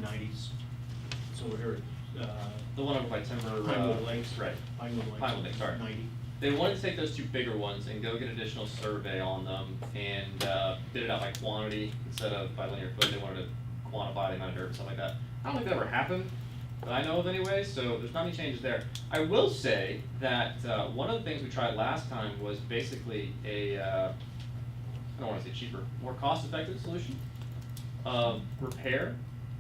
90s. So we're here at The one over by Timber. Pinewood Lakes. Right. Pinewood Lakes, sorry. 90. They wanted to take those two bigger ones and go get additional survey on them and bid it out by quantity instead of by linear foot. They wanted to quantify the amount of dirt and stuff like that. I don't think that ever happened that I know of anyway, so there's not any changes there. I will say that one of the things we tried last time was basically a, I don't want to say cheaper, more cost-effective solution of repair,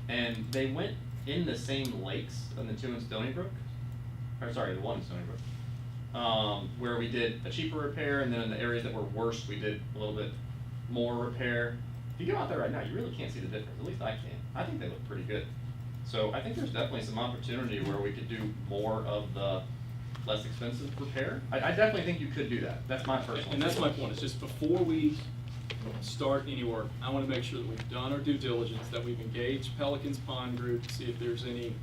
and they went in the same lakes on the two in Stony Brook, or sorry, the one in Stony Brook, where we did a cheaper repair, and then in the areas that were worse, we did a little bit more repair. If you go out there right now, you really can't see the difference. At least I can. I think they look pretty good. So I think there's definitely some opportunity where we could do more of the less expensive repair. I definitely think you could do that. That's my personal. And that's my point, it's just before we start any work, I wanna make sure that we've done our due diligence, that we've engaged Pelican's Pond Group to see if there's any,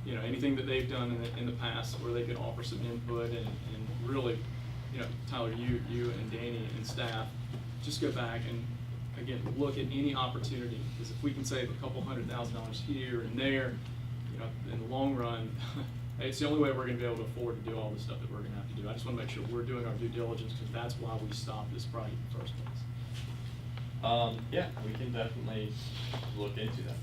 anything that they've done in the past where they could offer some input and really, Tyler, you and Danny and staff, just go back and, again, look at any opportunity, because if we can save a couple $100,000 here and there, in the long run, it's the only way we're gonna be able to afford to do all the stuff that we're gonna have to do. I just wanna make sure we're doing our due diligence, because that's why we stopped this project in the first place. Yeah, we can definitely look into that.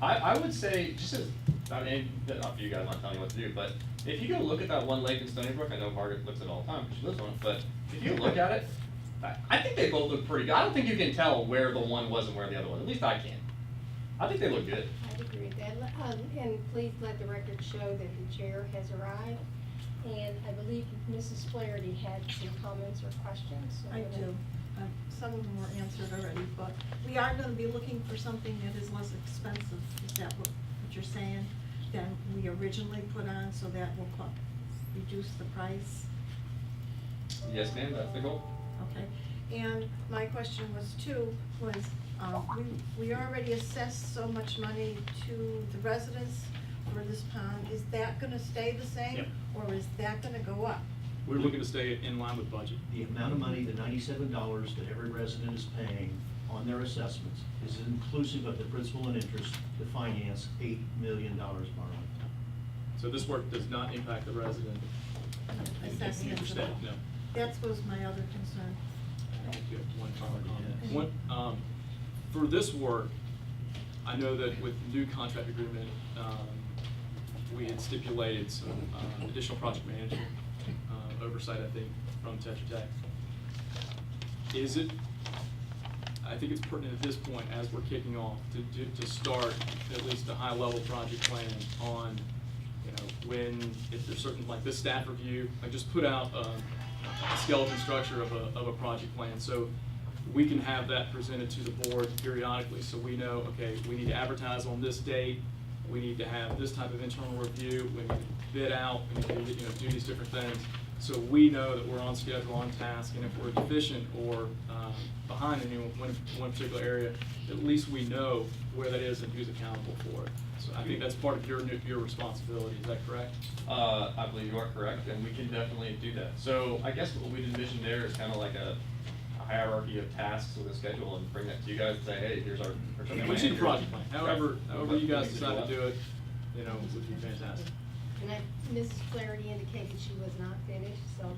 I would say, just as, I mean, not for you guys, I'm not telling you what to do, but if you go look at that one lake in Stony Brook, I know Margaret looks at it all the time because she lives on it, but if you look at it, I think they both look pretty good. I don't think you can tell where the one was and where the other was, at least I can. I think they look good. I'd agree with that. And please let the record show that the chair has arrived. And I believe Mrs. Flaherty had some comments or questions. So I do. Some of them were answered already, but we are gonna be looking for something that is less expensive. Is that what you're saying, than we originally put on, so that will reduce the price? Yes, ma'am, that's the goal. Okay, and my question was we already assessed so much money to the residents for this pond. Is that gonna stay the same? Yep. Or is that gonna go up? We're looking to stay in line with budget. The amount of money, the $97 that every resident is paying on their assessments is inclusive of the principal and interest to finance $8 million borrowing. So this work does not impact the resident. Assessments at all. No. That was my other concern. You have one comment. One, for this work, I know that with the new contract agreement, we had stipulated some additional project management oversight, I think, from Tetra Tech. I think it's pertinent at this point, as we're kicking off, to start at least a high-level project plan on, if there's certain, like this staff review, I just put out a skeleton structure of a project plan, so we can have that presented to the board periodically, so we know, okay, we need to advertise on this date, we need to have this type of internal review, we need to bid out, we need to do these different things, so we know that we're on schedule, on task, and if we're deficient or behind in one particular area, at least we know where that is and who's accountable for it. So I think that's part of your responsibility. Is that correct? I believe you are correct, and we can definitely do that. So I guess what we'd envision there is kind of like a hierarchy of tasks with a schedule, and bring that to you guys and say, hey, here's our. We see the project plan. However you guys decide to do it, would be fantastic. And Mrs. Flaherty indicated she was not finished, so.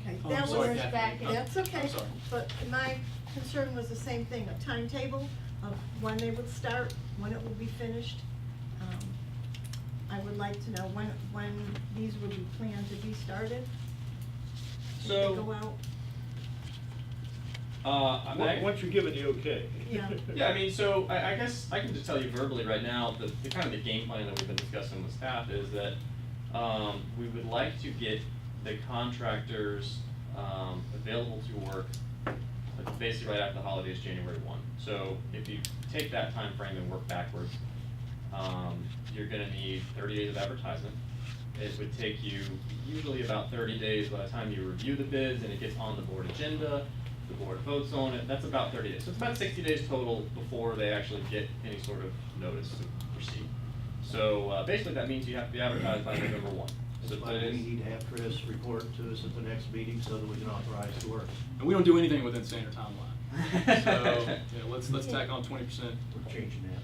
Okay, Oh, that I'm sorry, was, Kathy. back in. that's okay, I'm sorry. but my concern was the same thing, a timetable of when they would start, when it would be finished. I would like to know when these would be planned to be started. If they So- go out. Once you give it the okay. Yeah. Yeah, I mean, so I guess I can just tell you verbally right now, the kind of the game plan that we've been discussing with staff is that we would like to get the contractors available to work basically right after the holidays, January 1. So if you take that time frame and work backwards, you're gonna need 30 days of advertisement. It would take you usually about 30 days by the time you review the bids and it gets on the board agenda, the board votes on it. That's about 30 days. So it's about 60 days total before they actually get any sort of notice to proceed. So basically that means you have to be advertised by November 1. So That's why we need to have Chris report to us at the next meeting so that we can authorize the work. And we don't do anything within standard timeline. So let's tack on 20%. We're changing that.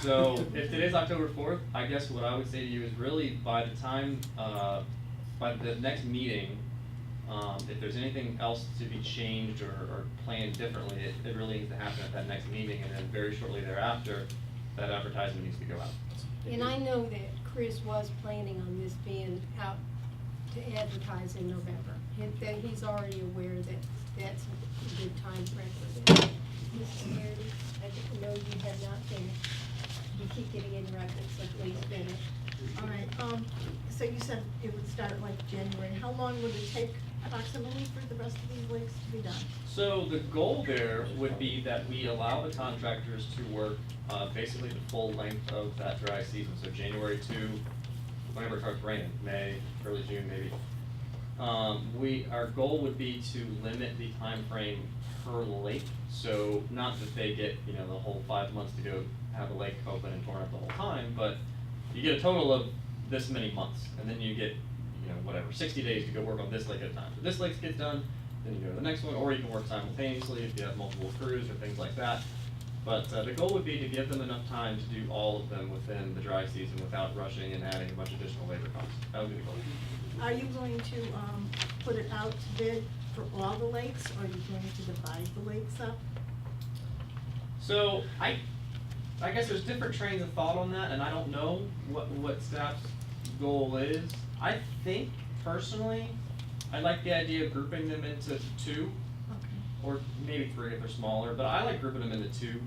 So if today's October 4th, I guess what I would say to you is really by the time, by the next meeting, if there's anything else to be changed or planned differently, it really needs to happen at that next meeting, and then very shortly thereafter, that advertisement needs to go out. And I know that Chris was planning on this being out to advertise in November. That he's already aware that that's a good time frame for this. Mrs. Meredith, I didn't know you had not finished. You keep getting interrupted, so please finish. All right, so you said it would start like January. How long would it take approximately for the rest of these lakes to be done? So the goal there would be that we allow the contractors to work, basically the full length of that dry season, so January to whenever it starts raining, May, early June maybe. Our goal would be to limit the time frame per lake, so not that they get, the whole 5 months to go have the lake open and torn up the whole time, but you get a total of this many months, and then you get, 60 days to go work on this lake at a time. So this lake gets done, then you go to the next one, or you can work simultaneously if you have multiple crews or things like that. But the goal would be to give them enough time to do all of them within the dry season without rushing and adding a bunch of additional labor costs. That would be the goal. Are you going to, put it out to bid for all the lakes, or are you going to divide the lakes up? So I guess there's different trains of thought on that, and I don't know what staff's goal is. I think personally, I like the idea of grouping them into two, Okay. or maybe three if they're smaller, but I like grouping them into two.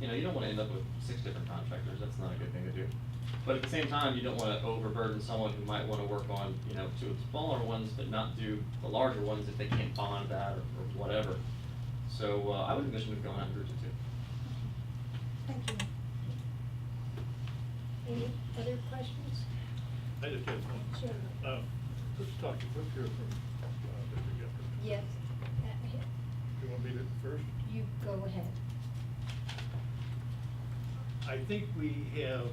You don't want to end up with 6 different contractors. That's not a good thing to do. But at the same time, you don't want to overburden someone who might want to work on, 2 of the smaller ones, but not do the larger ones if they can't bond that or whatever. So I would envision them going out in groups of 2. Thank you. Any other questions? I just have one. Sure. Let's talk, let's hear from Mr. Gephardt. Yes. Do you want me to first? You go ahead. I think we have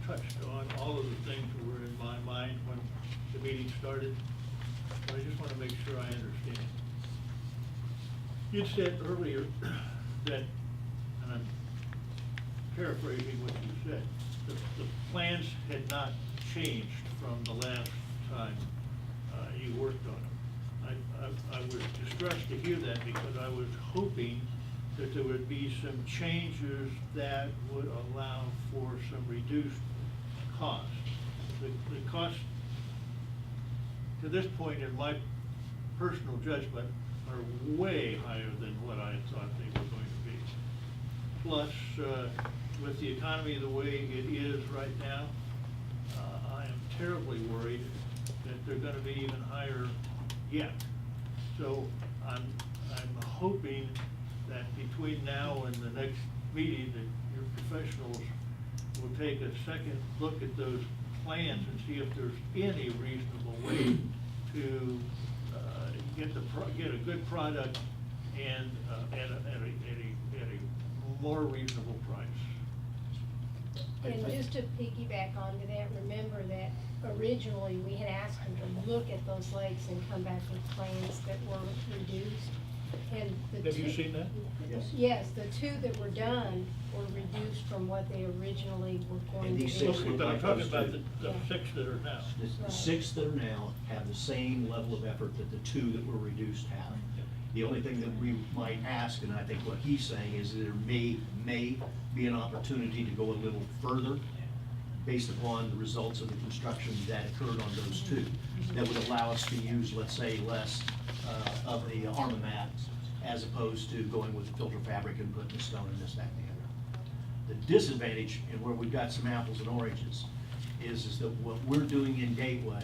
touched on all of the things that were in my mind when the meeting started, but I just want to make sure I understand. You said earlier that, and I'm paraphrasing what you said, the plans had not changed from the last time you worked on them. I was distressed to hear that because I was hoping that there would be some changes that would allow for some reduced cost. The cost to this point, in my personal judgment, are way higher than what I thought they were going to be. Plus, with the economy the way it is right now, I am terribly worried that they're gonna be even higher yet. So I'm hoping that between now and the next meeting, that your professionals will take a second look at those plans and see if there's any reasonable way to get a good product and at a more reasonable price. And just to piggyback onto that, remember that originally we had asked them to look at those lakes and come back with plans that were reduced. And the Have you two- seen that? Yes. Yes, the 2 that were done were reduced from what they originally were going And to these be. 6 But I'm talking about the Yeah. 6 that are now. The Right. 6 that are now have the same level of effort that the 2 that were reduced have. The only thing that we might ask, and I think what he's saying, is there may be an opportunity to go a little further based upon the results of the construction that occurred on those 2. That would allow us to use, let's say, less of the Armamat as opposed to going with the filter fabric and putting the stone and this, that, and the other. The disadvantage, and where we've got some apples and oranges, is that what we're doing in Gateway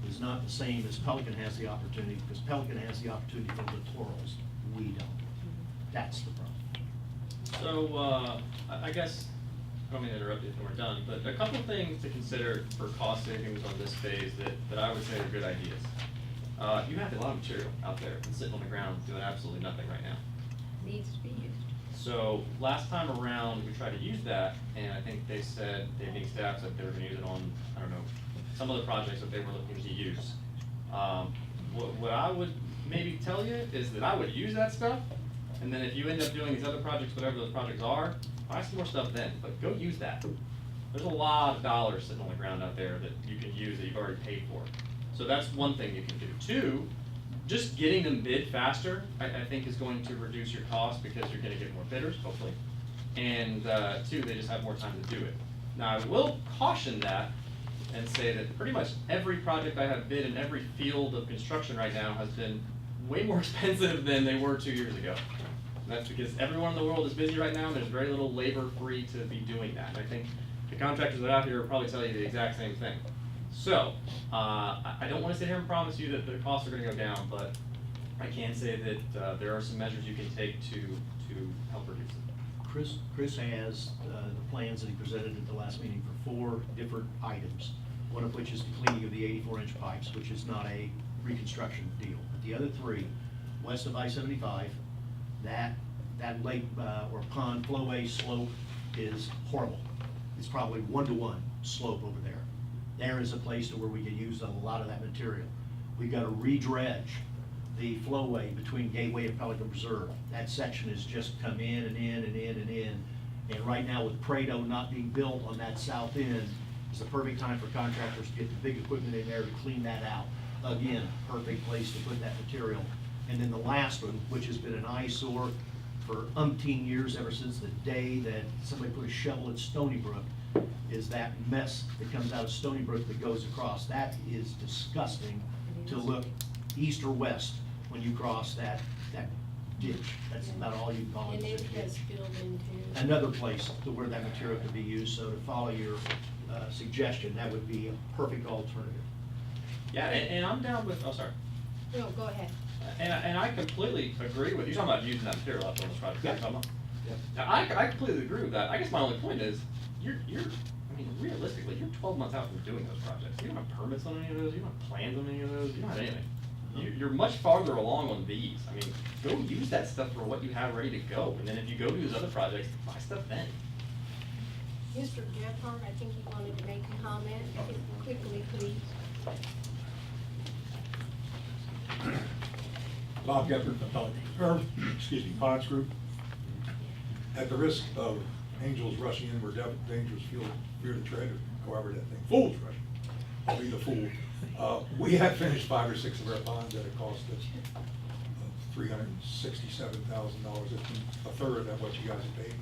is not the same as Pelican has the opportunity, because Pelican has the opportunity for littorals, we don't. That's the problem. So, I guess, I don't mean to interrupt you if we're done, but a couple of things to consider for cost savings on this phase that I would say are good ideas. You have a lot of material out there and sitting on the ground doing absolutely nothing right now. Needs to be used. So last time around, we tried to use that, and I think they said, they being staff said they were gonna use it on, I don't know, some of the projects that they were looking to use. What I would maybe tell you is that I would use that stuff, and then if you end up doing these other projects, whatever those projects are, buy some more stuff then, but go use that. There's a lot of dollars sitting on the ground out there that you can use that you've already paid for. So that's one thing you can do. Two, just getting them bid faster, I think is going to reduce your cost because you're gonna get more bidders, hopefully. And two, they just have more time to do it. Now, I will caution that and say that pretty much every project I have bid in every field of construction right now has been way more expensive than they were 2 years ago. And that's because everyone in the world is busy right now, and there's very little labor free to be doing that. And I think the contractors that are out here will probably tell you the exact same thing. So, I don't wanna sit here and promise you that the costs are gonna go down, but I can say that there are some measures you can take to help reduce it. Chris has the plans that he presented at the last meeting for 4 different items, one of which is the cleaning of the 84-inch pipes, which is not a reconstruction deal. But the other 3, west of I-75, that lake or pond flowway slope is horrible. It's probably 1-to-1 slope over there. There is a place to where we can use a lot of that material. We've got to re-dredge the flowway between Gateway and Pelican Preserve. That section has just come in and in and in and in. And right now with Prado not being built on that south end, is the perfect time for contractors to get the big equipment in there to clean that out. Again, perfect place to put that material. And then the last one, which has been an eyesore for umpteen years, ever since the day that somebody put a shovel at Stony Brook, is that mess that comes out of Stony Brook that goes across. That is disgusting to look east or west when you cross that ditch. That's about all you call it. And is it a has ditch. spilled into. Another place to where that material could be used, so to follow your suggestion, that would be a perfect alternative. Yeah, and I'm down with, oh, sorry. No, go ahead. And I completely agree with, you're talking about using that material out on this project, Yeah. you're talking about? Yep. Now, I completely agree with that. I guess my only point is, I mean, realistically, you're 12 months out from doing those projects. You don't have permits on any of those, you don't have plans on any of those, you don't have anything. You're much farther along on these. I mean, go use that stuff for what you have ready to go, and then if you go do those other projects, buy stuff then. Mr. Gephardt, I think you wanted to make a comment. Quickly, please. Bob Gephardt from Ponds Group. At the risk of angels rushing in where dangerous fear to tread, or however that thing, fools rushing, I'll be the fool. We have finished 5 or 6 of our ponds at a cost that's $367,000, a third of what you guys have paid.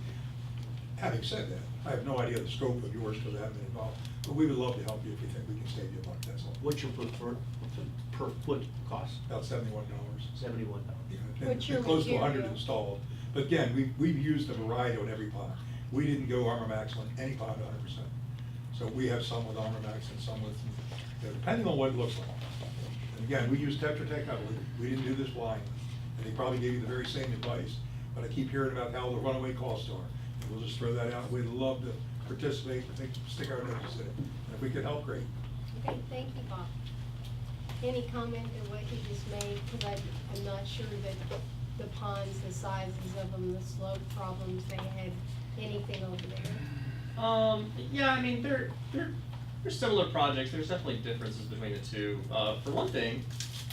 Having said that, I have no idea the scope of yours because I haven't been involved, but we would love to help you if you think we can save you a buck, that's all. What's your per foot cost? About $71. $71. Yeah, What's your and close to 100 material? installed. But again, we've used a variety on every pond. We didn't go Armor Max on any pond 100%. So we have some with Armor Max and some with, depending on what it looks like. And again, we use Tetra Tech heavily. We didn't do this blindly. And they probably gave you the very same advice. But I keep hearing about how the runaway costs are. And we'll just throw that out. We'd love to participate, I think, stick our noses in it. And if we could help, great. Okay, thank you, Bob. Any comment on what you just made? Because I'm not sure that the ponds, the sizes of them, the slope problems, they had anything over there. Yeah, I mean, they're similar projects. There's definitely differences between the two. For one thing,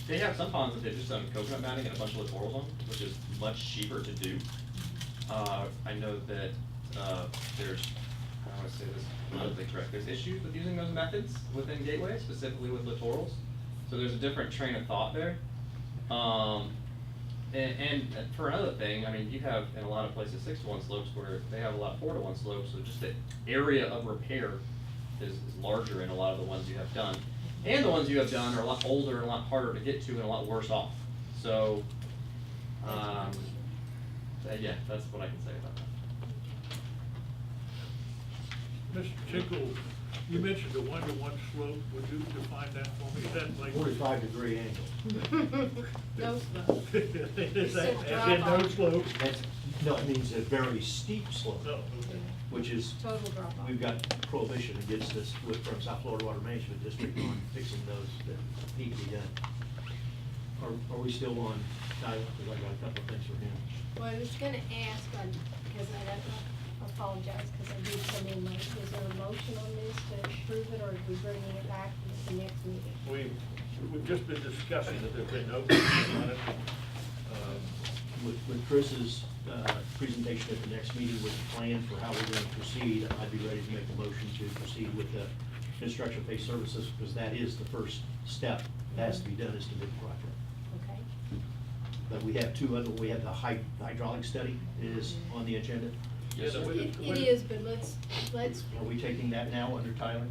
they have some ponds that they've just done coconut matting and a bunch of littorals on, which is much cheaper to do. I know that there's, how do I say this politically correct, there's issues with using those methods within Gateway, specifically with littorals. So there's a different train of thought there. And for another thing, I mean, you have in a lot of places 6-to-1 slopes where they have a lot of 4-to-1 slopes, so just the area of repair is larger in a lot of the ones you have done. And the ones you have done are a lot older and a lot harder to get to and a lot worse off. So, yeah, that's what I can say about that. Mr. Chinkle, you mentioned a 1-to-1 slope. Would you define that for me? Is that like? 45-degree angle. No slope. Is that, It's a as in no drop-off. slope? That's, no, it means a very steep slope, No, okay. which is, Total drop off. we've got prohibition against this from South Florida Water Management District on fixing those that need to be done. Are we still on, Tyler? Because I got a couple of things for him. Well, I was gonna ask, because I apologize, because I did come in late. Is there a motion on this to approve it, or are we bringing it back to the next meeting? We've just been discussing it. There's been no motion on it. with Chris's presentation at the next meeting with the plan for how we're going to proceed, I'd be ready to make a motion to proceed with the construction phase services, because that is the first step that has to be done, is to bid the project. Okay. But we have two other, we have the hydraulic study is on the agenda. Yes, sir. It is, but let's, Are we taking that now under Tyler?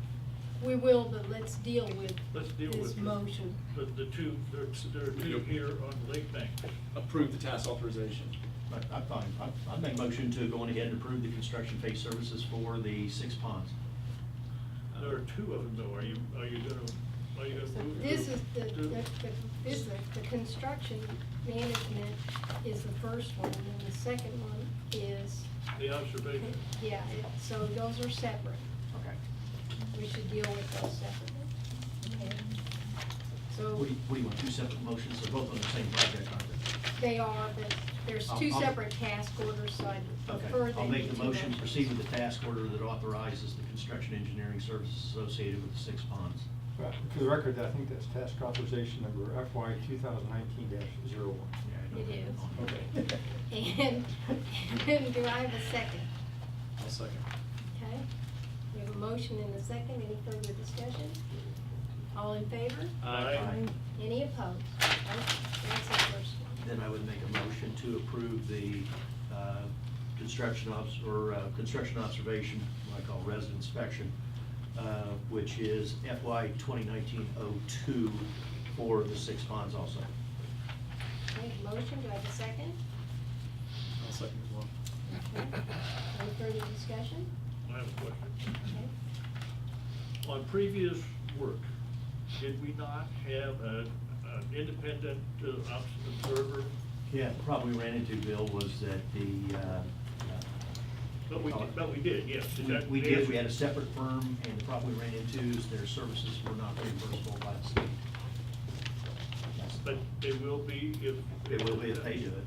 we will, but let's deal with Let's deal this with motion. the two, there are two here on Lake Bank. Approve the task authorization. I'm fine. I'd make a motion to go on ahead and approve the construction phase services for the 6 ponds. There are two of them though, are you gonna So move? this is to- the construction management is the first one, and then the second one is, The observation. yeah, so those are separate. Okay. We should deal with those separately. Okay. So What do you want, two separate motions, or both on the same project, aren't they? they are, but there's two I'll- separate task orders, so I prefer Okay, they I'll be make the two motion, motions. proceed with the task order that authorizes the construction engineering services associated with the 6 ponds. Right, for the record, I think that's task authorization number FY 2019-01. Yeah, I know It that. is. Okay. And do I have a second? I'll second. Okay, we have a motion and a second, any further discussion? All in favor? Aye. Any opposed? That's the first one. Then I would make a motion to approve the construction observation, what I call resident inspection, which is FY 2019-02 for the 6 ponds also. Okay, motion, do I have a second? I'll second as well. Okay. Any further discussion? I have a question. Okay. On previous work, did we not have an independent observer? Yeah, the problem we ran into, Bill, was that But we did, yes. Is that we the did, answer? we had a separate firm, and the problem we ran into is their services were not reimbursable by the state. But they will be if. It will be if they do it.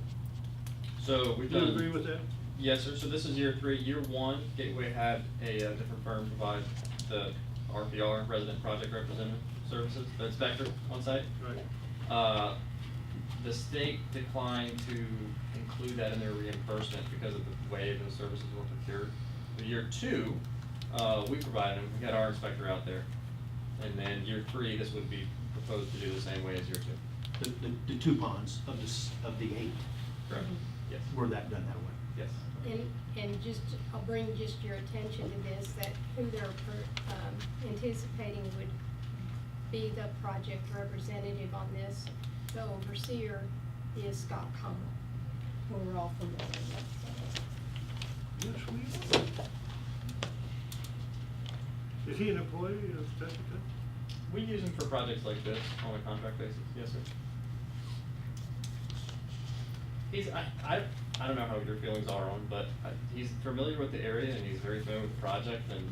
So we've Do you done. agree with that? Yes, sir. So this is year 3. Year 1, Gateway had a different firm provide the RPR, Resident Project Representative Services, the inspector on site. Right. The state declined to include that in their reimbursement because of the way those services were procured. For year 2, we provided them, we had our inspector out there. And then year 3, this would be proposed to do the same way as year 2. The 2 ponds of the 8 Correct? Yes. were done that way. Yes. And just, I'll bring just your attention to this, that who they're anticipating would be the project representative on this. The overseer is Scott Connell, who we're all familiar with. Yes, we are. Is he an employee of Jessica? We use him for projects like this on a contract basis. Yes, sir. I don't know how your feelings are on, but he's familiar with the area and he's very familiar with the project and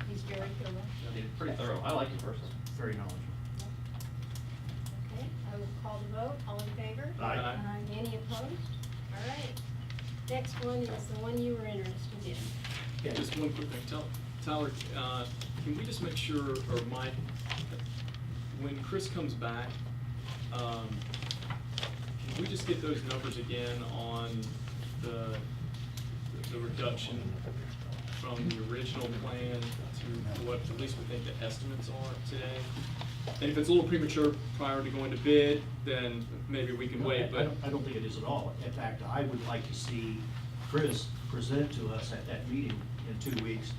He's very thorough. he's pretty thorough. I like him personally. Very knowledgeable. Okay, I will call the vote. All in favor? Aye. Any opposed? All right. Next one is the one you were interested in. Yeah. Just one quick thing, Tyler, can we just make sure, or Mike, when Chris comes back, can we just get those numbers again on the reduction from the original plan to what at least we think the estimates are today? And if it's a little premature prior to going to bid, then maybe we can wait, but. I don't think it is at all. In fact, I would like to see Chris present to us at that meeting in 2 weeks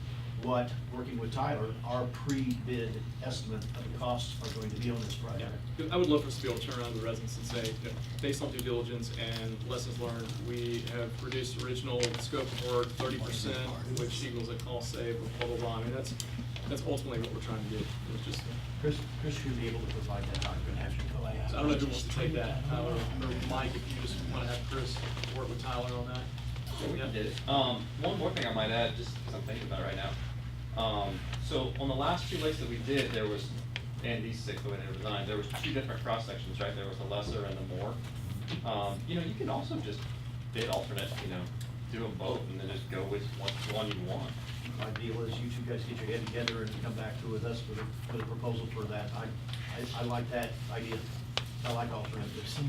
what, working with Tyler, our pre-bid estimate of the costs are going to be on this project. Yeah, I would love for us to be able to turn around to the residents and say, you know, based on due diligence and lessons learned, we have reduced original scope of work 30%, which equals a cost save of blah, blah, blah. I mean, that's ultimately what we're trying to do. It's just, Chris should be able to provide that document. so I don't know who wants to take that, Tyler or Mike, if you just want to have Chris work with Tyler on that. We Yeah. did it. One more thing I might add, just because I'm thinking about it right now. So on the last 2 lakes that we did, there was, and these 6 the way they were designed, there was 2 different cross sections, right? There was the lesser and the more. You can also just bid alternate, do them both and then just go with what one you want. My deal is you 2 guys get your head together and come back to with us for the proposal for that. I like that idea. I like alternatives.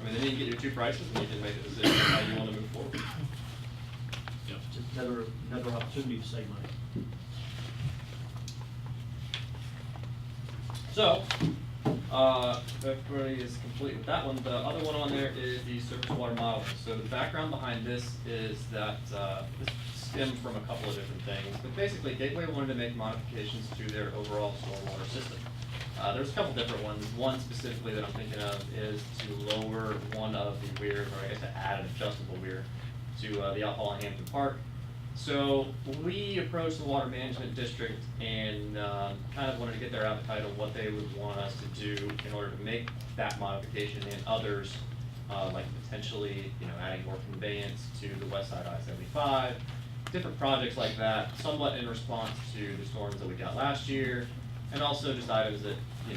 I mean, then you can get your two prices and you can make a decision on how you wanna move forward. Yep. It's another opportunity to save money. So, if everybody is complete with that one, the other one on there is the surface water modeling. So the background behind this is that, this stemmed from a couple of different things, but basically Gateway wanted to make modifications to their overall stormwater system. There's a couple different ones. One specifically that I'm thinking of is to lower one of the weirs, or I guess to add an adjustable weir to the outfall in Hampton Park. So we approached the Water Management District and kind of wanted to get their appetite on what they would want us to do in order to make that modification and others, like potentially, adding more conveyance to the west side I-75, different projects like that, somewhat in response to the storms that we got last year, and also just items that,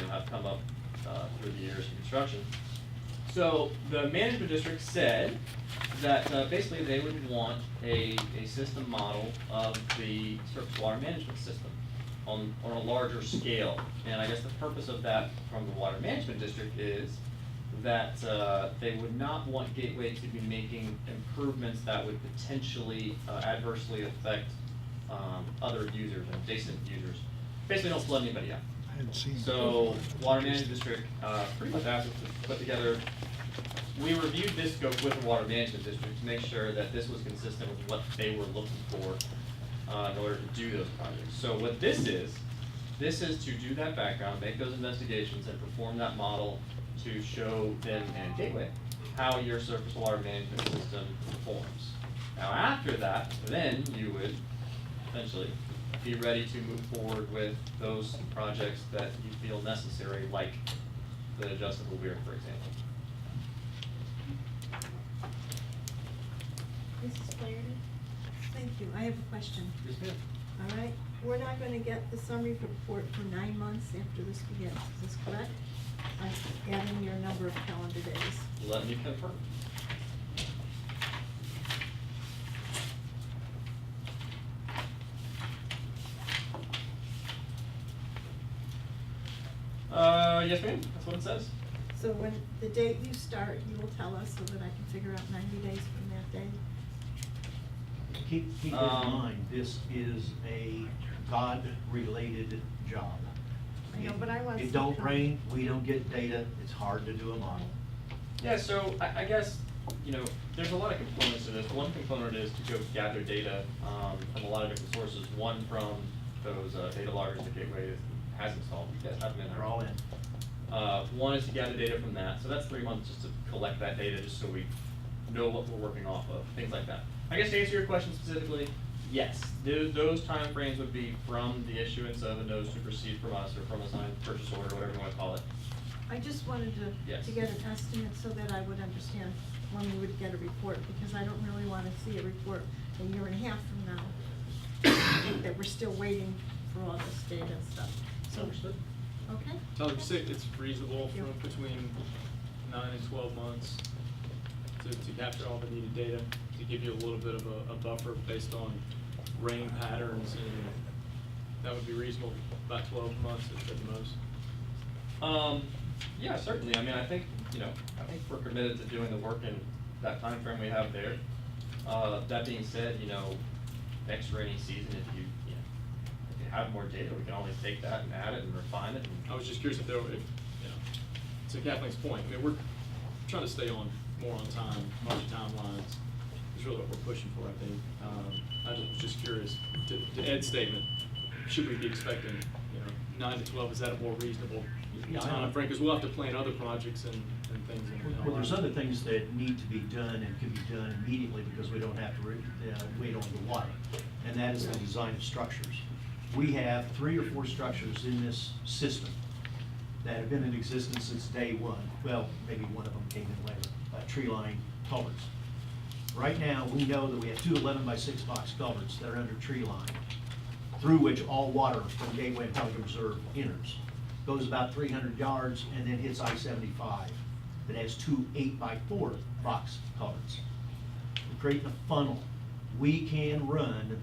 have come up through the years of construction. So the management district said that basically they would want a system model of the surface water management system on a larger scale. And I guess the purpose of that from the water management district is that they would not want Gateway to be making improvements that would potentially adversely affect other users and adjacent users. Basically don't flood anybody out. So, Water Management District pretty much asked us to put together, we reviewed this scope with the Water Management District to make sure that this was consistent with what they were looking for in order to do those projects. So what this is to do that background, make those investigations, and perform that model to show them and Gateway how your surface water management system performs. Now after that, then you would essentially be ready to move forward with those projects that you feel necessary, like the adjustable weir, for example. Mrs. Flaherty? Thank you. I have a question. Yes, ma'am. All right, we're not gonna get the summary report for 9 months after this begins, is this correct? I'm adding your number of calendar days. Let me confirm. Yes, ma'am, that's what it says. So when, the date you start, you will tell us so that I can figure out 90 days from that date? Keep in mind, this is a God-related job. I know, but I want It some don't kind- rain, we don't get data, it's hard to do a model. Yeah, so I guess, there's a lot of components to this. One component is to go gather data from a lot of different sources. One from those data loggers that Gateway has installed. You guys have them in there. They're all in. One is to gather data from that. So that's 3 months just to collect that data, just so we know what we're working off of, things like that. I guess to answer your question specifically, yes, those timeframes would be from the issuance of a notice to proceed from us or from a signed purchase order, whatever you want to call it. I just wanted Yes. to get an estimate so that I would understand when we would get a report, because I don't really wanna see a report a year and a half from now, that we're still waiting for all this data and stuff. So, Understood. okay? Tell them it's reasonable Yeah. for between 9 and 12 months to capture all the needed data, to give you a little bit of a buffer based on rain patterns, and that would be reasonable, about 12 months at the most. Yeah, certainly. I mean, I think we're committed to doing the work in that time frame we have there. That being said, next rainy season, if you have more data, we can always take that and add it and refine it. I was just curious if to Kathleen's point, I mean, we're trying to stay more on time, budget timelines, is really what we're pushing for, I think. I was just curious, to Ed's statement, should we be expecting, 9 to 12, is that a more reasonable time frame? Because we'll have to plan other projects and things. Well, there's other things that need to be done and can be done immediately because we don't have to wait on the water, and that is the design of structures. We have 3 or 4 structures in this system that have been in existence since day one. Well, maybe one of them came in later, tree line culverts. Right now, we know that we have 2 11-by-6 box culverts that are under tree line, through which all water from Gateway and Pelican Reserve enters. Goes about 300 yards and then hits I-75. That has 2 8-by-4 box culverts. We're creating a funnel. We can run,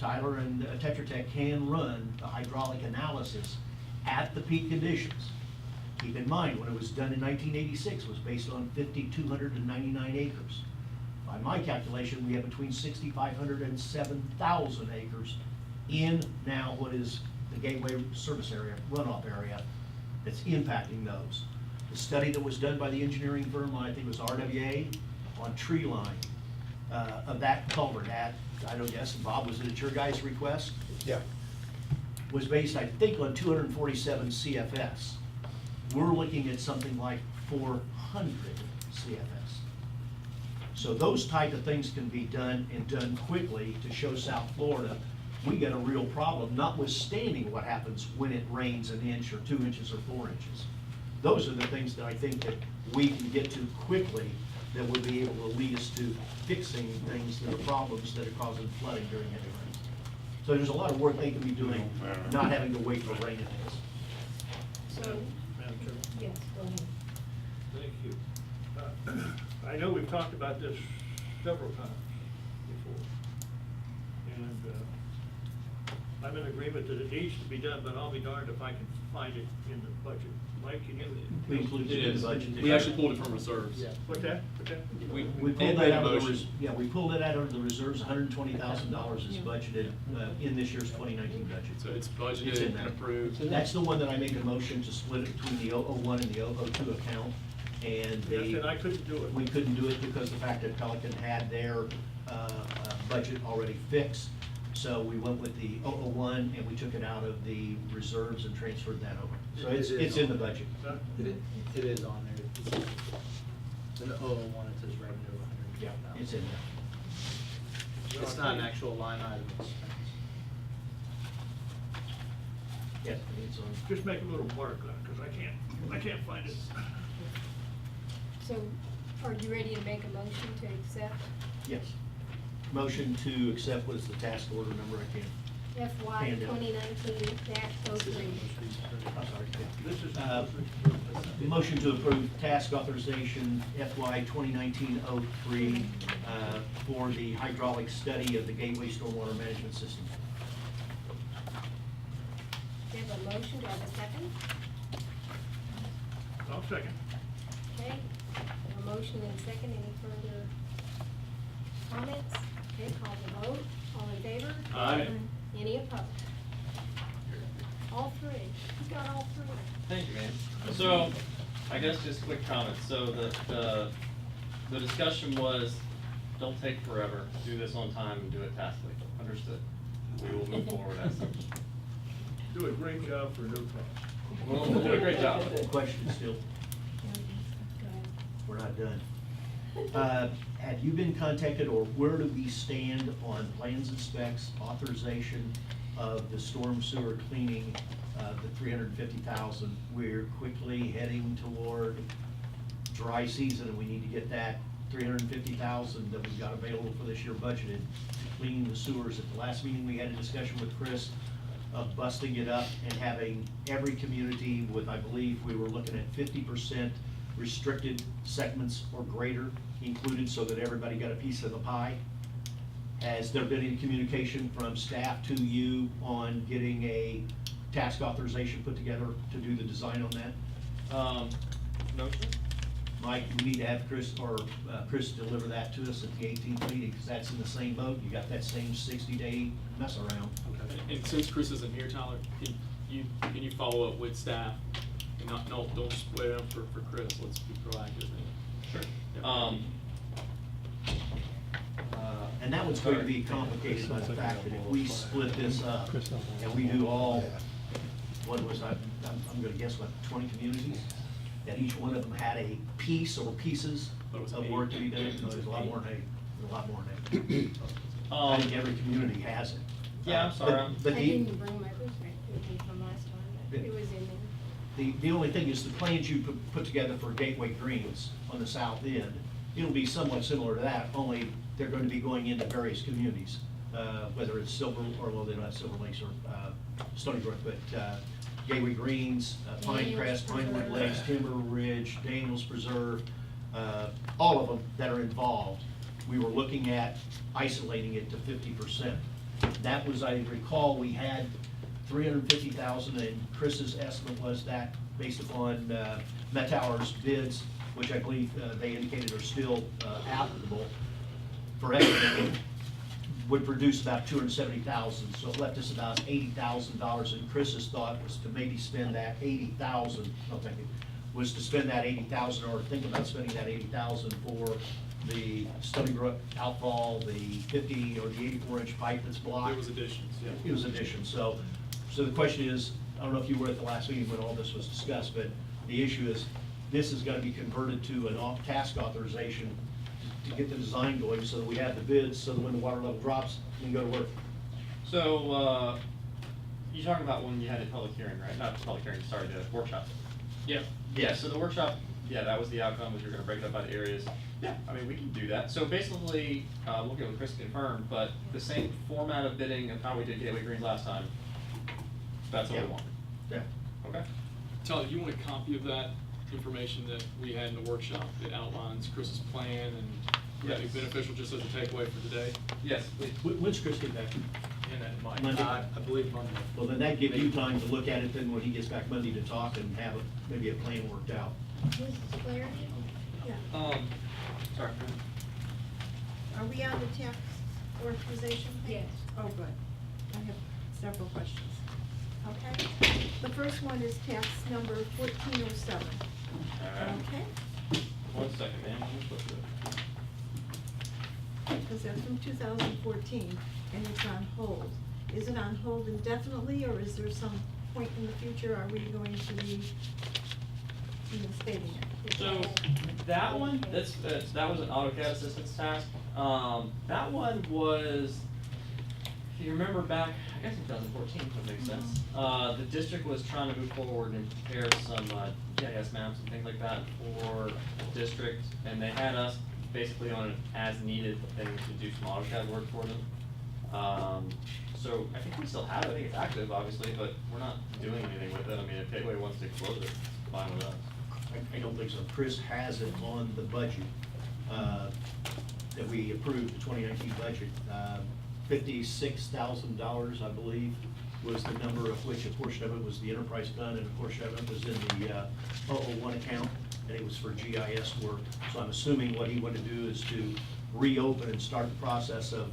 Tyler and Tetra Tech can run the hydraulic analysis at the peak conditions Keep in mind, when it was done in 1986, it was based on 5,299 acres. By my calculation, we have between 6,500 and 7,000 acres in now what is the Gateway Service Area, runoff area, that's impacting those. The study that was done by the engineering firm, I think it was RWA, on tree line of that culvert at, I don't guess, Bob, was it at your guys' request? Yeah. Was based, I think, on 247 CFS. We're looking at something like 400 CFS. So those type of things can be done and done quickly to show South Florida, we got a real problem, notwithstanding what happens when it rains an inch or 2 inches or 4 inches. Those are the things that I think that we can get to quickly that would be able to lead us to fixing things that are problems that are causing flooding during heavy rains. So there's a lot of work they can be doing, not having to wait for rain events. So, Madam Chairman? yes, go ahead. Thank you. I know we've talked about this several times before. And I'm in agreement that it needs to be done, but I'll be darned if I can find it in the budget. Mike, can you? We include it in the budget. We actually pulled it from reserves. Yeah. What's that? What's that? We Ed pulled made that a out of the, motion. yeah, we pulled it out of the reserves, $120,000 is budgeted in this year's 2019 budget. So it's It's in budgeted there. and approved. That's the one that I make a motion to split it between the 001 and the 002 account, and Yes, and I couldn't do it. we couldn't do it because the fact that Pelican had their budget already fixed. So we went with the 001 and we took it out of the reserves and transferred that over. So it's in the budget. Huh? It is on there. It's in the 001, it says revenue of Yeah, $100,000. it's in there. It's not an actual line item expense. Yes, it's on. Just make a little mark on it, because I can't find it. So, are you ready to make a motion to accept Yes. Motion to accept what is the task order number I can. FY Hand out. 2019 -03? I'm sorry. This is. Motion to approve task authorization FY 2019-03 for the hydraulic study of the Gateway Stormwater Management System. We have a motion, do I have a second? I'll second. Okay, a motion and a second, any further comments? Okay, call the vote, all in favor? Aye. Any opposed? All three, you got all three. Thank you, man. So, I guess just quick comments. So the discussion was, don't take forever, do this on time and do it tactfully. Understood. We will move forward as such. Do a great job for no cost. We'll do a great job. Question still, Go ahead. we're not done. Have you been contacted, or where do we stand on plans and specs, authorization of the storm sewer cleaning, the 350,000? We're quickly heading toward dry season, and we need to get that 350,000 that we've got available for this year budgeted to clean the sewers. At the last meeting, we had a discussion with Chris of busting it up and having every community with, I believe, we were looking at 50% restricted segments or greater included, so that everybody got a piece of the pie. Has there been any communication from staff to you on getting a task authorization put together to do the design on that? No, sir? Mike, we need to have Chris, or Chris deliver that to us at the 18th meeting, because that's in the same boat. You got that same 60-day mess around. And since Chris isn't here, Tyler, can you follow up with staff? And don't split it up for Chris, let's be proactive. Sure. And that one's going to be complicated by the fact that if we split this up and we do all, what was I'm gonna guess, what, 20 communities? That each one of them had a piece or pieces But it was of 8. work to be done. No, there's a lot more than 8. There's a lot more than 8. I think every community has it. Yeah, I'm sorry. I But the, didn't bring my perspective with me from last time, but it was in there. the only thing is the plans you put together for Gateway Greens on the south end, it'll be somewhat similar to that, only they're going to be going into various communities, whether it's Silver, or well, they don't have Silver Lakes or Stony Brook, but Gateway Greens, Pinecrest, Pinewood Lakes, Timber Ridge, Daniels Preserve, all of them that are involved. We were looking at isolating it to 50%. That was, I recall, we had $350,000, and Chris's estimate was that based upon Met Tower's bids, which I believe they indicated are still applicable for estimating, would produce about $270,000. So it left us about $80,000, and Chris's thought was to maybe spend that $80,000, no, thank you, was to spend that $80,000 or think about spending that $80,000 for the Stony Brook outfall, the 50 or the 84-inch pipe that's blocked. It was additions, yeah. It was addition, so the question is, I don't know if you were at the last meeting when all this was discussed, but the issue is, this is gonna be converted to an task authorization to get the design going, so that we have the bids, so that when the water level drops, we can go to work. So, you're talking about when you had a public hearing, right? Not the public hearing, sorry, the workshop. Yeah. Yeah, so the workshop, yeah, that was the outcome, was you're gonna break it up by the areas. Yeah, I mean, we can do that. So basically, we'll get with Chris to confirm, but the same format of bidding of how we did Gateway Greens last time, that's what we Yeah. want. Yeah. Okay. Tyler, you want a copy of that information that we had in the workshop that outlines Chris's plan, and would that be Yes. beneficial just as a takeaway for today? Yes, please. When's Chris get back? And that might, Monday. I believe Monday. Well, then that gives you time to look at it, then when he gets back Monday to talk and have maybe a plan worked out. Mrs. Flaherty? Yeah. Sorry. Are we on the tax authorization page? Yes. Oh, good. I have several questions. Okay? The first one is tax number 1407. Alright. Okay? 1 second, man. Let me flip it. Because that's from 2014, and it's on hold. Is it on hold indefinitely, or is there some point in the future, are we going to be stating it? So, that one, that was an AutoCAD assistance task. That one was, if you remember back, I guess 2014 would make sense. The district was trying to move forward and prepare some GIS maps and things like that for the district, and they had us basically on an as-needed thing to do some AutoCAD work for them. So I think we still have it, I think it's active, obviously, but we're not doing anything with it. I mean, if Gateway wants to close it, it's fine with us. I don't think so. Chris has it on the budget, that we approved, the 2019 budget. $56,000, I believe, was the number of which a portion of it was the enterprise fund and a portion of it was in the 001 account, and it was for GIS work. So I'm assuming what he wanted to do is to reopen and start the process of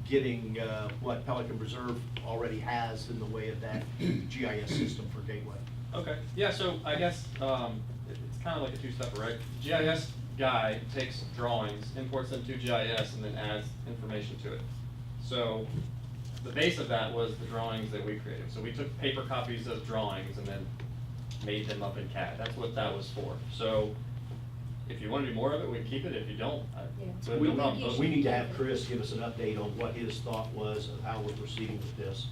getting what Pelican Reserve already has in the way of that GIS system for Gateway. Okay, yeah, so I guess, it's kind of like a two-stepper, right? GIS guy takes drawings, imports them to GIS, and then adds information to it. So, the base of that was the drawings that we created. So we took paper copies of drawings and then made them up in CAD. That's what that was for. So, if you want to do more of it, we can keep it. If you don't, Yeah. so We no problem. but we need to have Chris give us an update on what his thought was of how we're proceeding with this.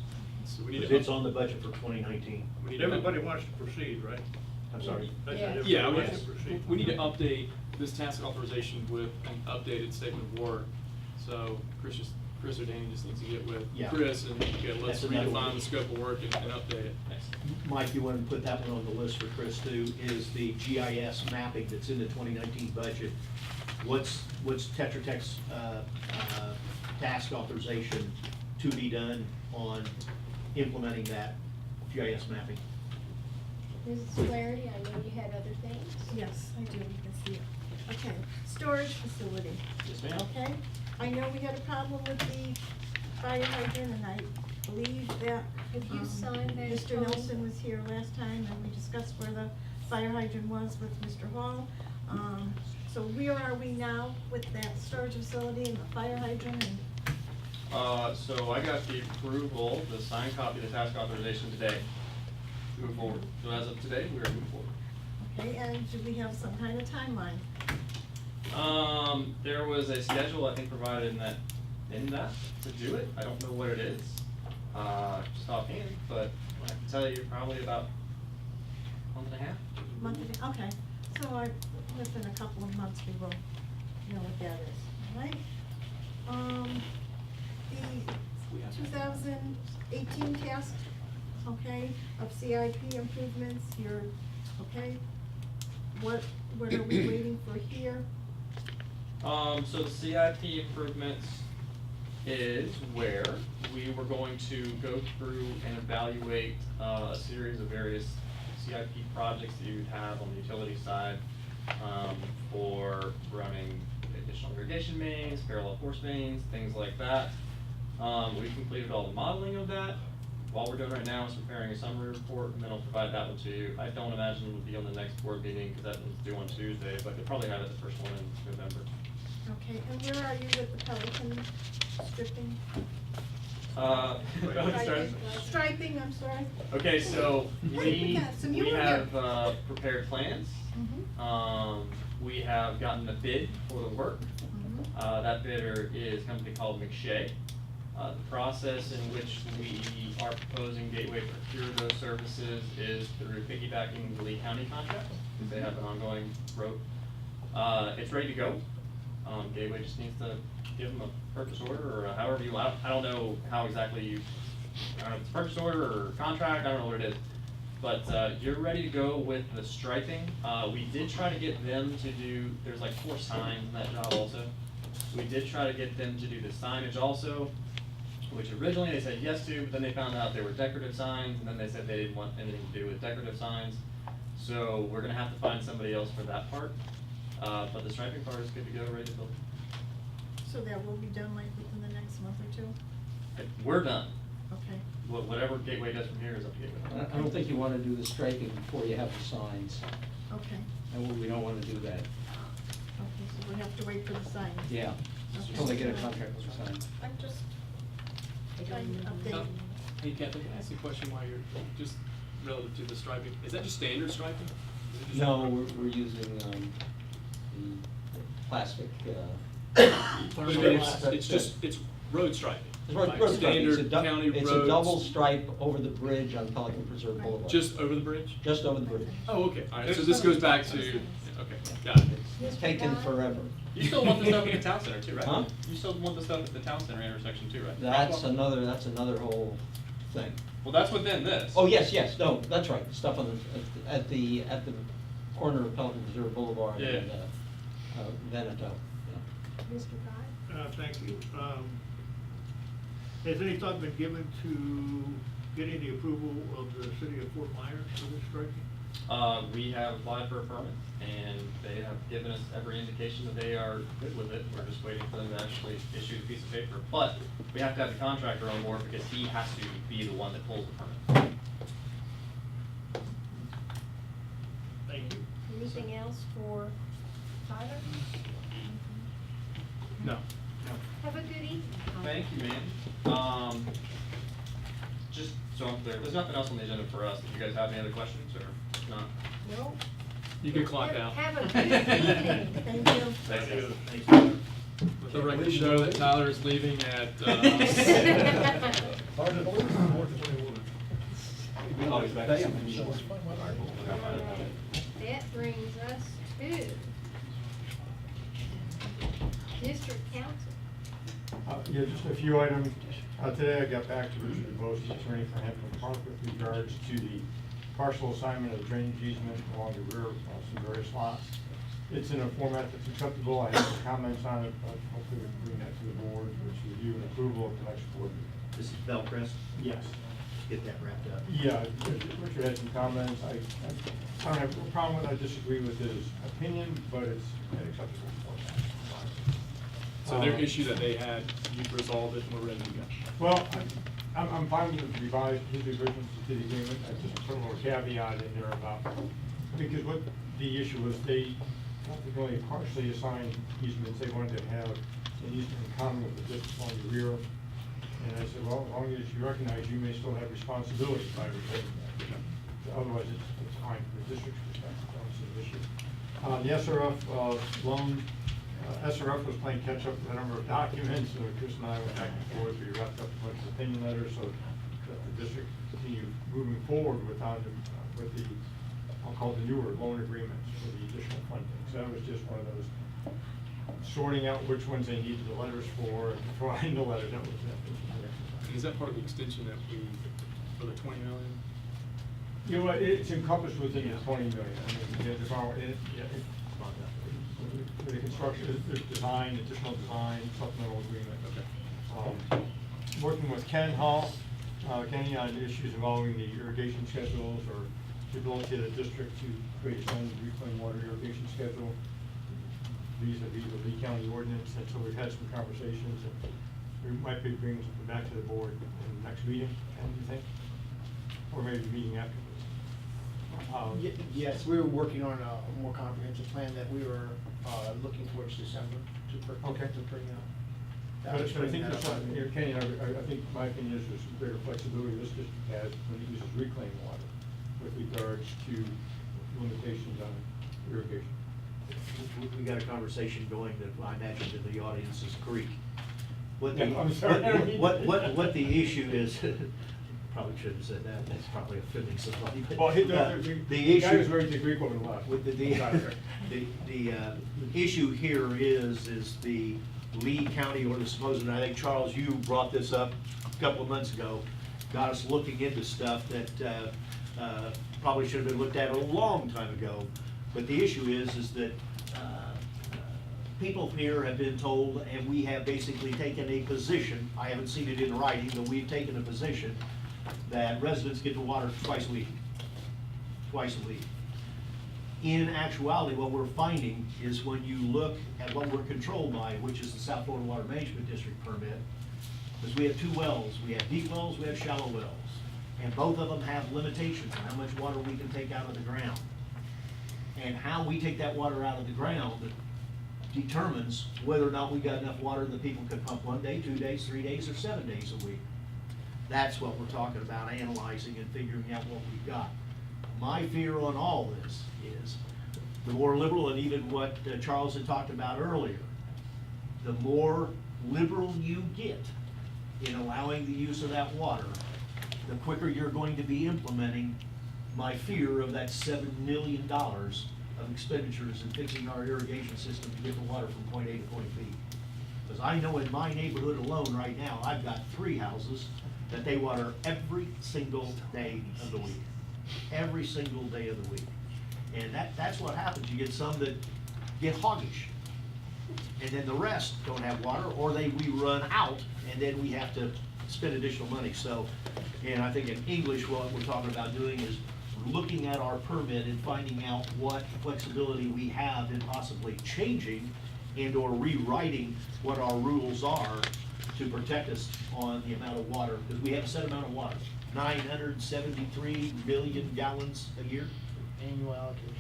So we need Because to it's on the budget for 2019. we need to- Everybody wants to proceed, right? I'm sorry. I said Yeah. everybody Yeah, wants to proceed. we need to update this task authorization with an updated statement of work. So Chris or Danny just needs to get with Yeah. Chris and let's That's another one. redefine the scope of work and update it. Mike, you want to put that one on the list for Chris too, is the GIS mapping that's in the 2019 budget. What's Tetra Tech's task authorization to be done on implementing that GIS mapping? Mrs. Flaherty, I know you had other things. Yes, I do, you can see it. Okay, storage facility. Yes, ma'am. Okay, I know we had a problem with the fire hydrant, and I believe that. Have you signed that, Mr. Tom? Nelson was here last time, and we discussed where the fire hydrant was with Mr. Hall. So where are we now with that storage facility and the fire hydrant, and So I got the approval, the signed copy of the task authorization today to move forward. So as of today, we are moving forward. okay, and do we have some kind of timeline? There was a schedule, I think, provided in that to do it. I don't know what it is, just offhand, but I can tell you probably about a month and a half. Month and okay, so within a couple of months, we will know what that is, all right? The 2018 task, okay, of CIP improvements, you're, okay? What are we waiting for here? So the CIP improvements, is where we were going to go through and evaluate a series of various CIP projects that you'd have on the utility side for running additional irrigation mains, parallel force mains, things like that. We've completed all the modeling of that. All we're doing right now is preparing a summary report, and then I'll provide that one to you. I don't imagine it'll be on the next board meeting, because that one's due on Tuesday, but you'll probably have it the first one in November. Okay, and where are you with the Pelican stripping? Striping, I'm sorry. Okay, so Hey, Sam, you we were have here. prepared plans. Mhm. We have gotten a bid for the work. Mhm. That bidder is a company called McShay. The process in which we are proposing Gateway to procure those services is through piggybacking the Lee County contract, because they have an ongoing road. It's ready to go. Gateway just needs to give them a purchase order, or however you, I don't know how exactly you, I don't know if it's a purchase order or contract, I don't know what it is. But you're ready to go with the striping. We did try to get them to do, there's like 4 signs in that job also. We did try to get them to do the signage also, which originally they said yes to, but then they found out they were decorative signs, and then they said they didn't want anything to do with decorative signs. So we're gonna have to find somebody else for that part. But the striping part is good to go, ready to build. So that will be done like within the next month or two? We're done. Okay. Whatever Gateway does from here is up to Gateway. I don't think you wanna do the striping before you have the signs, Okay, and we don't wanna do that. okay, so we have to wait for the signs. Yeah, until they get a contract with the signs. I'm just trying to update. Hey, Catherine, can I ask you a question while you're, just relative to the striping? Is that just standard striping? Is it just- No, we're using, the plastic, But I mean, it's just, it's road striping. It's road right? road striping. It's a Standard county roads. It's a double stripe over the bridge on Pelican Preserve Boulevard. Just over the bridge? Just over the bridge. Oh, okay, all right, so this goes back to, okay, got it. It's taken forever. You still want the stuff at the town center too, right? Huh? You still want the stuff at the town center intersection too, right? That's another whole thing. Well, that's within this. Oh, yes, no, that's right, the stuff on the, at the corner of Pelican Preserve Boulevard and, Yeah. Veneto, yeah. Mr. Guy? Thank you. Has any thought been given to getting the approval of the city of Fort Myers for this striking? We have applied for a permit, and they have given us every indication that they are good with it. We're just waiting for them to actually issue the piece of paper. But we have to have the contractor on board, because he has to be the one that pulls the permit. Thank you. Anything else for Tyler? No. Have a good evening. Thank you, ma'am. Just so I'm clear, there's nothing else on the agenda for us. Do you guys have any other questions, or not? No. You can clock out. Have a good evening. Thank you. Thank you. Let the record show that Tyler is leaving at, That brings us to District Council. Yeah, just a few items. Today I got back to Richard DeVos, the attorney for Hampton Park, with regards to the partial assignment of drainage easement along the rear of some various lots. It's in a format that's acceptable. I have some comments on it, but hopefully we can bring that to the board for its review and approval at the next board meeting. This is Bellcrest, Yes. get that wrapped up. Yeah, Richard had some comments. I don't have a problem with it. I disagree with his opinion, but it's an acceptable format. so their issue that they had, you've resolved it, and we're ready to go. Well, I'm fine with the revised, his revisions to the agreement. I just put a little caveat in there about, because what the issue was, they only partially assigned easements. They wanted to have an easement in common with the district on the rear. And I said, well, as long as you recognize you may still have responsibility by retaining that. Otherwise, it's fine from the district's perspective. That was the issue. The SRF loan, SRF was playing catch up with a number of documents, so Chris and I went back and forth. We wrapped up a bunch of opinion letters, so that the district continue moving forward with the, I'll call it the newer loan agreements for the additional funding. So that was just one of those sorting out which ones they needed the letters for, and providing the letters. That was it. Is that part of the extension that we, for the 20 million? You know what, it's encompassed within the 20 million. I mean, there's all, for the construction, there's design, additional design, supplemental agreement. Okay. Working with Ken Hall, Kenny, on issues involving the irrigation schedules or the ability of the district to create its own reclaimed water irrigation schedule vis-a-vis the Lee County ordinance, and so we've had some conversations, and we might be bringing something back to the board in the next meeting, Ken, do you think? Or maybe the meeting afterwards. Yes, we were working on a more comprehensive plan that we were looking towards December to Okay. bring out. But I think there's some, Kenny, I think my opinion is there's some greater flexibility this district has when it uses reclaimed water with regards to limitations on irrigation. We got a conversation going that I imagine to the audience is Greek. What the, Yeah, I'm sorry. what the issue is, probably shouldn't have said that, that's probably offending somebody, but. Well, the the guy who's issue. married to the Greek woman left. With the issue here is the Lee County ordinance, supposed, and I think, Charles, you brought this up a couple of months ago, got us looking into stuff that probably should have been looked at a long time ago. But the issue is that people here have been told, and we have basically taken a position, I haven't seen it in writing, but we've taken a position that residents get the water twice a week. Twice a week. In actuality, what we're finding is when you look at what we're controlled by, which is the South Florida Water Management District permit, is we have two wells. We have deep wells, we have shallow wells. And both of them have limitations on how much water we can take out of the ground. And how we take that water out of the ground determines whether or not we got enough water that people could pump 1 day, 2 days, 3 days, or 7 days a week. That's what we're talking about, analyzing and figuring out what we've got. My fear on all this is the more liberal, and even what Charles had talked about earlier, the more liberal you get in allowing the use of that water, the quicker you're going to be implementing my fear of that $7 million of expenditures in fixing our irrigation system to get the water from point A to point B. Because I know in my neighborhood alone right now, I've got 3 houses that they water every single day of the week. Every single day of the week. And that's what happens. You get some that get hoggish. And then the rest don't have water, or we run out, and then we have to spend additional money. So, and I think in English, what we're talking about doing is looking at our permit and finding out what flexibility we have in possibly changing and or rewriting what our rules are to protect us on the amount of water, because we have a set amount of water, 973 million gallons a year. Annual allocation.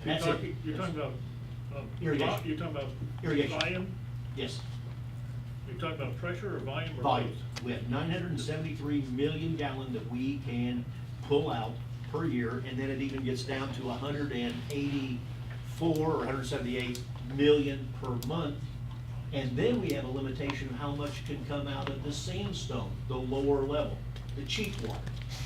That's it. You're talking about, Irrigation. you're talking about Irrigation. volume? Yes, You're talking about pressure or volume or volume. both? We have 973 million gallon that we can pull out per year, and then it even gets down to 184 or 178 million per month. And then we have a limitation of how much can come out of the sandstone, the lower level, the cheap water.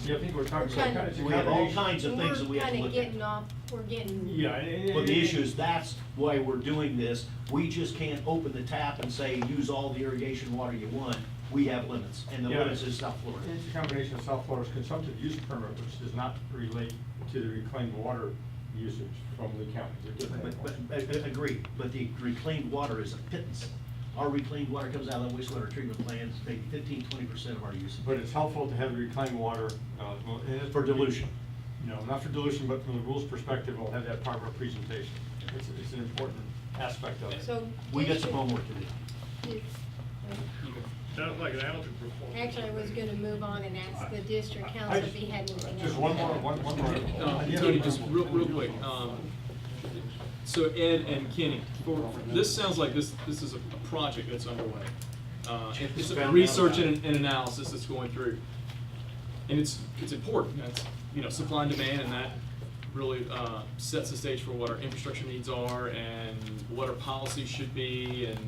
Yeah, I think we're talking We're about. kinda- We have all kinds of things that we have to We're look kinda at. getting off, we're getting. Yeah. But the issue is, that's why we're doing this. We just can't open the tap and say, use all the irrigation water you want. We have limits, and the Yeah. limits is South Florida. It's a combination of South Florida's consumptive use permit, which does not relate to the reclaimed water usage from Lee County. They're different animals. But agreed, but the reclaimed water is a pittance. Our reclaimed water comes out of the wastewater treatment plants, maybe 15–20% of our usage. But it's helpful to have the reclaimed water, well, and it's For dilution. No, not for dilution, but from the rules perspective, we'll have that part of our presentation. It's an important aspect of it. So. We got district- some homework to do. Sounds like an algebra problem. Actually, I was gonna move on and ask the district I council if just- he had anything else. Just one more. Tony, just real quick, so Ed and Kenny, this sounds like this is a project that's underway. It's a research and analysis that's going through. And it's important, that's, supply and demand, and that really sets the stage for what our infrastructure needs are and what our policies should be, and,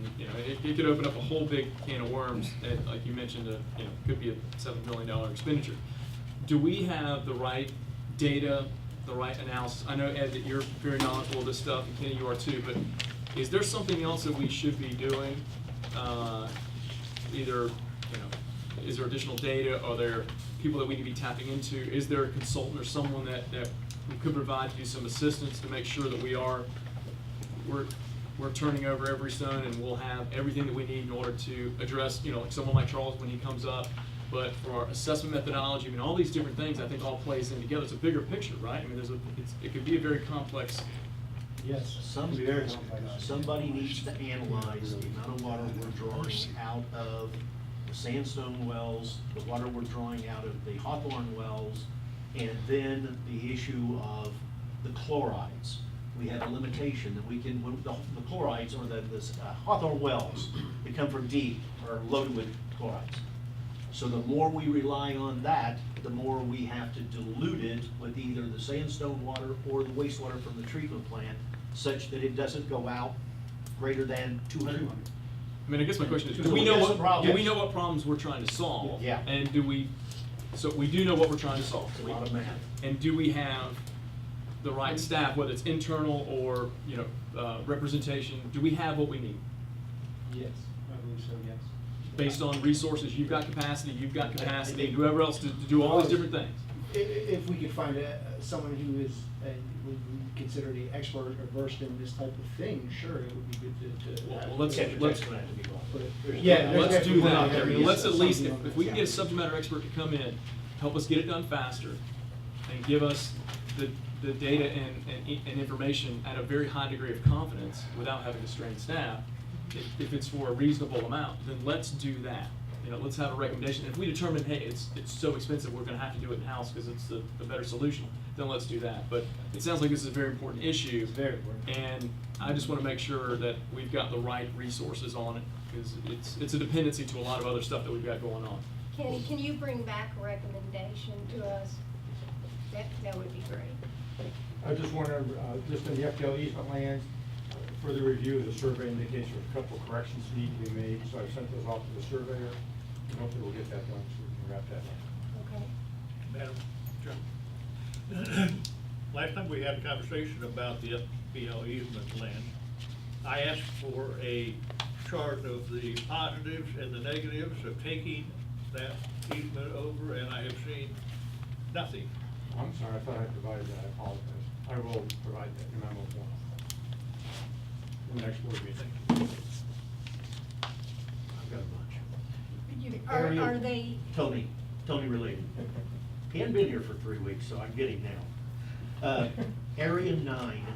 it could open up a whole big can of worms, and like you mentioned, could be a $7 million expenditure. Do we have the right data, the right analysis? I know, Ed, that you're very knowledgeable of this stuff, and Kenny, you are too, but is there something else that we should be doing? Either, is there additional data? Are there people that we need to be tapping into? Is there a consultant or someone that we could provide to do some assistance to make sure that we're we're turning over every stone and we'll have everything that we need in order to address, you know, like someone like Charles when he comes up. But for our assessment methodology, I mean, all these different things, I think all plays in together. It's a bigger picture, right? I mean, it could be a very complex. Yes. Somebody needs to analyze the amount of water we're drawing out of the sandstone wells, the water we're drawing out of the Hawthorne wells, and then the issue of the chlorides. We have a limitation that we can, when the chlorides or the Hawthorne wells that come from deep are loaded with chlorides. So the more we rely on that, the more we have to dilute it with either the sandstone water or the wastewater from the treatment plant, such that it doesn't go out greater than 200. I mean, I guess my question is, So do we we know got what, some problems. do we know what problems we're trying to solve? Yeah. And so we do know what we're trying to solve. It's a lot of math. And do we have the right staff, whether it's internal or, you know, representation, do we have what we need? Yes, I believe so, yes. Based on resources, you've got capacity, and whoever else to do all these different things. If we could find someone who is, would be considered an expert or versed in this type of thing, sure, it would be good to have. Well, let's Tetra let's Tech's gonna have to be gone. But, yeah, there's let's do definitely that. one out I there. mean, let's at least, Something if we can get a yeah. subject matter expert to come in, help us get it done faster, and give us the data and information at a very high degree of confidence without having to strain staff, if it's for a reasonable amount, then let's do that. You know, let's have a recommendation. If we determine, hey, it's so expensive, we're gonna have to do it in-house because it's the better solution, then let's do that. But it sounds like this is a very important issue. It's very important. And I just wanna make sure that we've got the right resources on it, because it's a dependency to a lot of other stuff that we've got going on. Kenny, can you bring back a recommendation to us? That would be great. I just wonder, just in the FPL easement lands, further review, the survey indicates there's a couple of corrections need to be made, so I sent those off to the surveyor, and hopefully we'll get that done, so we can wrap that up. Okay. Madam Chairman, last time we had a conversation about the FPL easement land, I asked for a chart of the positives and the negatives of taking that easement over, and I have seen nothing. I'm sorry, I thought I provided that, I apologize. I will provide that in memo form. In the next board meeting. I've got a bunch. Are they, Tony related. He hadn't been here for 3 weeks, so I'm getting now. Area 9,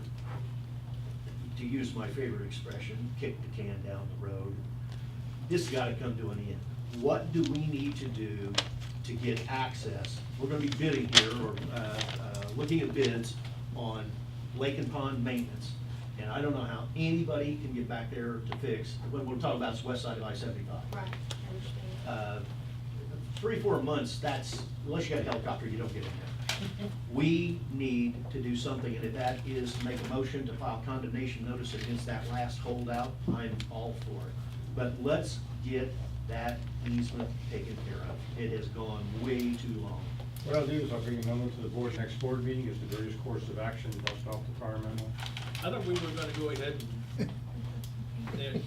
to use my favorite expression, kick the can down the road. This has gotta come to an end. What do we need to do to get access? We're gonna be bidding here, or looking at bids on lake and pond maintenance. And I don't know how anybody can get back there to fix, when we're talking about the west side of I-75. right, I understand. 3-4 months, that's, unless you got a helicopter, you don't get in there. We need to do something, and if that is to make a motion to file condemnation notice against that last holdout, I'm all for it. But let's get that easement taken care of. It has gone way too long. What I'll do is I'll bring a memo to the board next board meeting as the various course of action based off the prior memo. I thought we were gonna go ahead and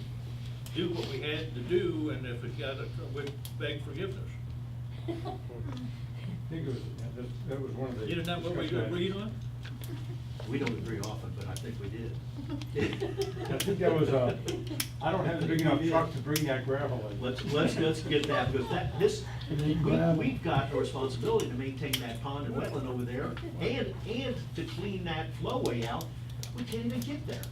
do what we had to do, and if it got, we'd beg forgiveness. I think it was, that was one of the. Isn't that what we discussion agreed items. on? We don't agree often, but I think we did. I think that was, I don't have a big enough truck to bring that gravel in. Let's get that, because we've got a responsibility to maintain that pond and wetland over there, and to clean that flowway out. We can't even get there.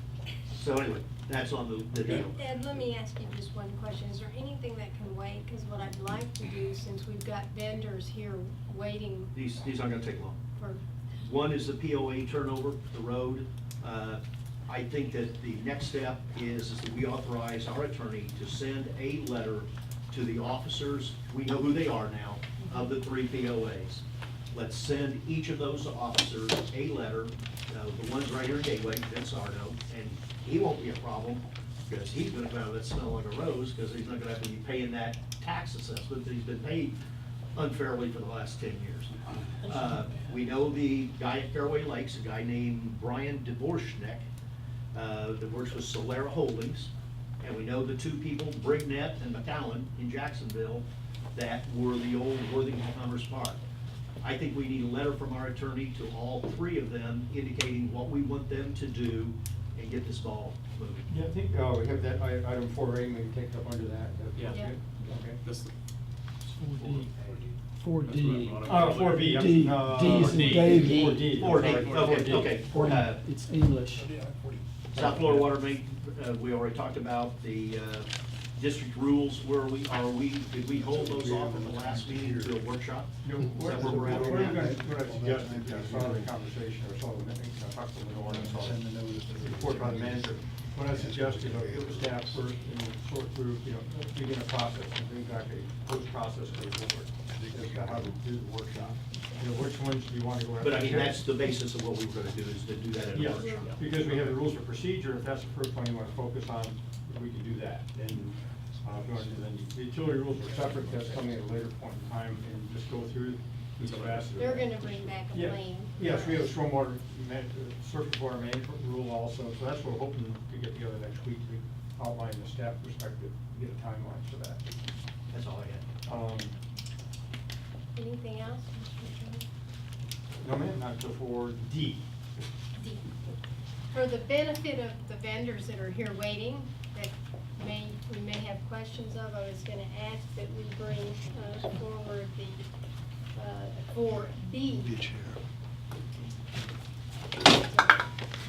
So anyway, that's on the deal. Ed, let me ask you just one question. Is there anything that can wait? Because what I'd like to do, since we've got vendors here waiting These aren't gonna take long. for, One is the POA turnover, the road. I think that the next step is that we authorize our attorney to send a letter to the officers, we know who they are now, of the 3 POAs. Let's send each of those officers a letter, the ones right here in Gateway, Vince Sardo, and he won't be a problem, because he's gonna come out of that smell like a rose, because he's not gonna have to be paying that tax assessment that he's been paid unfairly for the last 10 years. We know the guy at Fairway Lakes, a guy named Brian Dvorsnek, that works with Solera Holdings, and we know the 2 people, Brignett and McAllen in Jacksonville, that were the old Worthington Commerce Park. I think we need a letter from our attorney to all 3 of them indicating what we want them to do and get this ball moving. Yeah, I think, we have that, item 4A, maybe take it up under that. Yeah. Yeah. Okay. That's the, 4D. 4B. D, D is in David. 4D. 4D, okay. It's English. South Florida Water Main, we already talked about the district rules. Did we hold those off in the last meeting to a workshop? You know, Is what that where we're at what on are you that? gonna, what I suggested, saw the conversation, or saw the meeting, I talked to the ordinance, report by the manager. What I suggested, get the staff first and sort through, begin a process and bring back a post-process report as to how to do the workshop. Which ones do you want to go after? But I mean, that's the basis of what we were gonna do, is to do that in a Yes, workshop. because we have the rules of procedure, if that's the first one you want to focus on, we can do that. And if you want to do then, the utility rules are separate, that's coming at a later point in time, and just go through each facet. They're gonna bring back a Yeah. lane. Yes, we have a stormwater, surface water management rule also, so that's what we're hoping to get together next week to outline the staff perspective, get a timeline for that. That's all I had. Anything else, Mr. Chairman? No, ma'am, not before D. D. For the benefit of the vendors that are here waiting, that we may have questions of, I was gonna ask that we bring forward the, for B.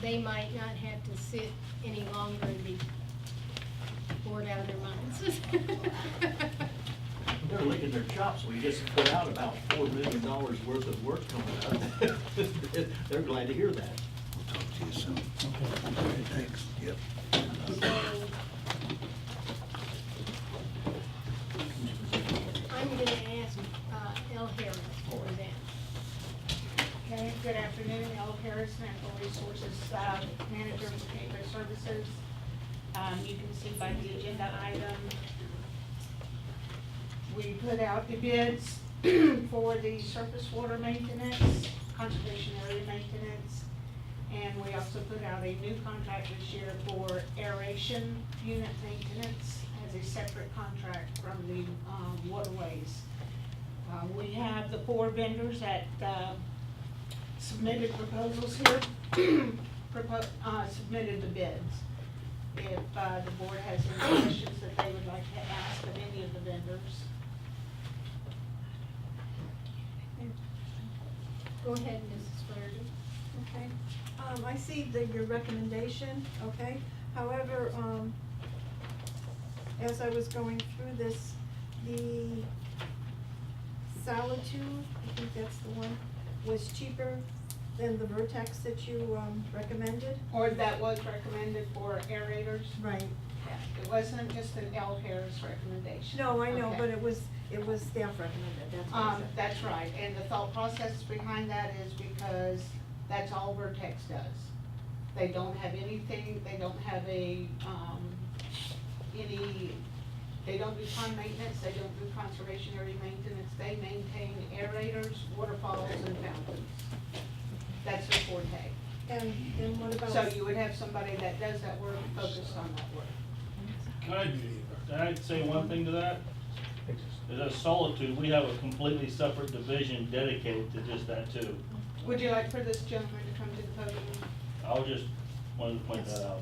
They might not have to sit any longer and be bored out of their minds. They're licking their chops. We just put out about $4 million worth of work coming up. They're glad to hear that. We'll talk to you soon. Okay, thanks. Yep. I'm gonna ask L. Harris for that. Okay, good afternoon, Elle Harris, Natural Resources Manager for Gateway Services. You can see by the agenda item, we put out the bids for the surface water maintenance, conservation area maintenance, and we also put out a new contract this year for aeration unit maintenance as a separate contract from the waterways. We have the 4 vendors that submitted proposals here, submitted the bids. If the board has any questions that they would like to ask of any of the vendors. Go ahead, Mrs. Flaherty. Okay, I see your recommendation, okay, however, as I was going through this, the Solitude, I think that's the one, was cheaper than the Vertex that you, recommended? Or that was recommended for aerators. Right. It wasn't just an L. Harris recommendation. No, I know, Okay. but it was staff recommended, that's what I said. That's right, and the thought process behind that is because that's all Vertex does. They don't have anything, they don't have they don't do pond maintenance, they don't do conservation area maintenance, they maintain aerators, waterfalls, and fountains. That's their forte. And what about? So you would have somebody that does that work, focused on that work. Can I say one thing to that? Is at Solitude, we have a completely separate division dedicated to just that too. Would you like for this gentleman to come to the podium? I was just wanted to point that out.